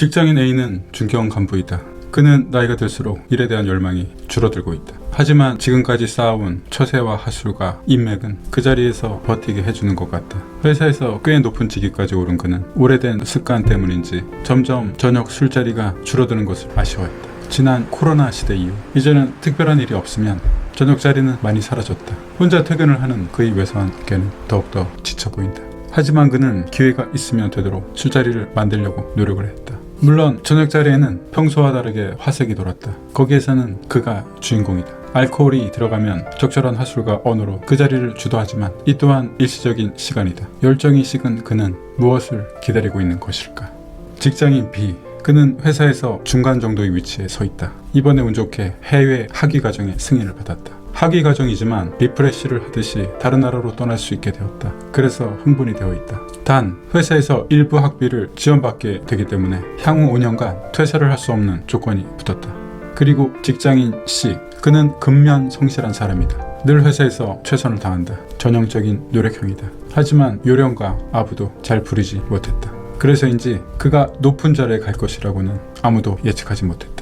직장인 A는 중견 간부이다. 그는 나이가 들수록 일에 대한 열망이 줄어들고 있다. 하지만 지금까지 쌓아온 처세와 하술과 인맥은 그 자리에서 버티게 해주는 것 같다. 회사에서 꽤 높은 직위까지 오른 그는 오래된 습관 때문인지 점점 저녁 술자리가 줄어드는 것을 아쉬워했다. 지난 코로나 시대 이후 이제는 특별한 일이 없으면 저녁 자리는 많이 사라졌다. 혼자 퇴근을 하는 그의 왜소한 어깨는 더욱더 지쳐 보인다. 하지만 그는 기회가 있으면 되도록 술자리를 만들려고 노력을 했다. 물론 저녁 자리에는 평소와 다르게 화색이 돌았다. 거기에서는 그가 주인공이다. 알코올이 들어가면 적절한 하술과 언어로 그 자리를 주도하지만 이 또한 일시적인 시간이다. 열정이 식은 그는 무엇을 기다리고 있는 것일까? 직장인 B. 그는 회사에서 중간 정도의 위치에 서 있다. 이번에 운 좋게 해외 학위 과정에 승인을 받았다. 학위 과정이지만 리프레시를 하듯이 다른 나라로 떠날 수 있게 되었다. 그래서 흥분이 되어 있다. 단 회사에서 일부 학비를 지원받게 되기 때문에 향후 5년간 퇴사를 할 수 없는 조건이 붙었다. 그리고 직장인 C. 그는 근면 성실한 사람이다. 늘 회사에서 최선을 다한다. 전형적인 노력형이다. 하지만 요령과 아부도 잘 부리지 못했다. 그래서인지 그가 높은 자리에 갈 것이라고는 아무도 예측하지 못했다.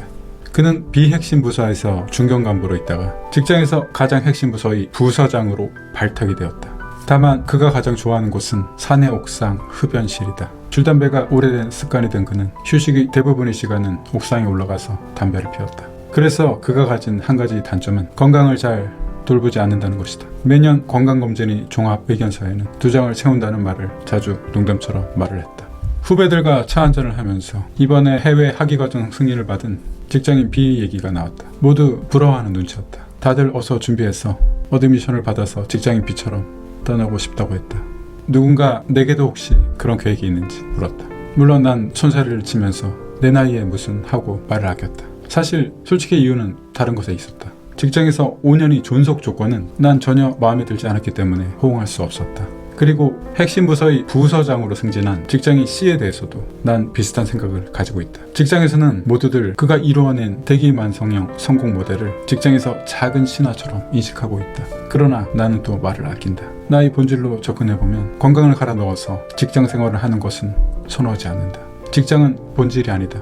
그는 비핵심 부서에서 중견 간부로 있다가 직장에서 가장 핵심 부서의 부서장으로 발탁이 되었다. 다만 그가 가장 좋아하는 곳은 사내 옥상 흡연실이다. 줄담배가 오래된 습관이 된 그는 휴식의 대부분의 시간은 옥상에 올라가서 담배를 피웠다. 그래서 그가 가진 한 가지 단점은 건강을 잘 돌보지 않는다는 것이다. 매년 건강검진의 종합의견서에는 2장을 세운다는 말을 자주 농담처럼 말을 했다. 후배들과 차 한잔을 하면서 이번에 해외 학위과정 승인을 받은 직장인 B 얘기가 나왔다. 모두 부러워하는 눈치였다. 다들 어서 준비해서 어드미션을 받아서 직장인 B처럼 떠나고 싶다고 했다. 누군가 내게도 혹시 그런 계획이 있는지 물었다. 물론 난 손사래를 치면서 내 나이에 무슨 하고 말을 아꼈다. 사실 솔직히 이유는 다른 것에 있었다. 직장에서 5년의 존속 조건은 난 전혀 마음에 들지 않았기 때문에 호응할 수 없었다. 그리고 핵심 부서의 부서장으로 승진한 직장인 C에 대해서도 난 비슷한 생각을 가지고 있다. 직장에서는 모두들 그가 이루어낸 대기만성형 성공 모델을 직장에서 작은 신화처럼 인식하고 있다. 그러나 나는 또 말을 아낀다. 나의 본질로 접근해보면 건강을 갈아 넣어서 직장 생활을 하는 것은 선호하지 않는다. 직장은 본질이 아니다.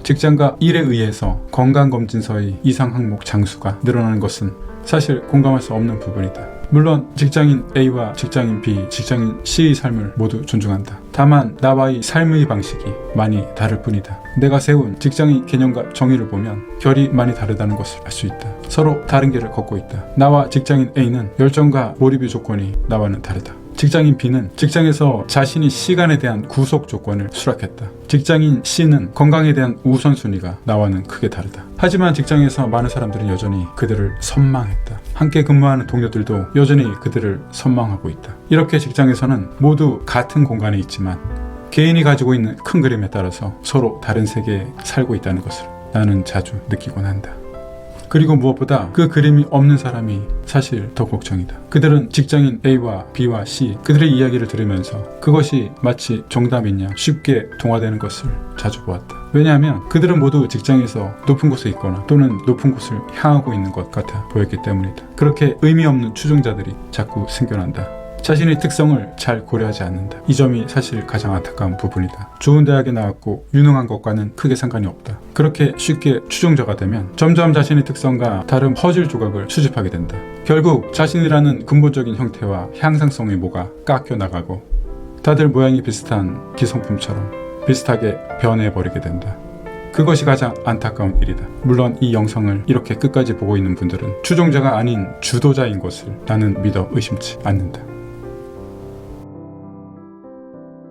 직장과 일에 의해서 건강검진서의 이상 항목 장수가 늘어나는 것은 사실 공감할 수 없는 부분이다. 물론 직장인 A와 직장인 B, 직장인 C의 삶을 모두 존중한다. 다만 나와의 삶의 방식이 많이 다를 뿐이다. 내가 세운 직장의 개념과 정의를 보면 결이 많이 다르다는 것을 알 수 있다. 서로 다른 길을 걷고 있다. 나와 직장인 A는 열정과 몰입의 조건이 나와는 다르다. 직장인 B는 직장에서 자신이 시간에 대한 구속 조건을 수락했다. 직장인 C는 건강에 대한 우선순위가 나와는 크게 다르다. 하지만 직장에서 많은 사람들은 여전히 그들을 선망했다. 함께 근무하는 동료들도 여전히 그들을 선망하고 있다. 이렇게 직장에서는 모두 같은 공간에 있지만 개인이 가지고 있는 큰 그림에 따라서 서로 다른 세계에 살고 있다는 것을 나는 자주 느끼곤 한다. 그리고 무엇보다 그 그림이 없는 사람이 사실 더 걱정이다. 그들은 직장인 A와 B와 C 그들의 이야기를 들으면서 그것이 마치 정답이냐 쉽게 동화되는 것을 자주 보았다. 왜냐하면 그들은 모두 직장에서 높은 곳에 있거나 또는 높은 곳을 향하고 있는 것 같아 보였기 때문이다. 그렇게 의미 없는 추종자들이 자꾸 생겨난다. 자신의 특성을 잘 고려하지 않는다. 이 점이 사실 가장 안타까운 부분이다. 좋은 대학에 나왔고 유능한 것과는 크게 상관이 없다. 그렇게 쉽게 추종자가 되면 점점 자신의 특성과 다른 퍼즐 조각을 수집하게 된다. 결국 자신이라는 근본적인 형태와 향상성의 모가 깎여 나가고 다들 모양이 비슷한 기성품처럼 비슷하게 변해버리게 된다. 그것이 가장 안타까운 일이다. 물론 이 영상을 이렇게 끝까지 보고 있는 분들은 추종자가 아닌 주도자인 것을 나는 믿어 의심치 않는다.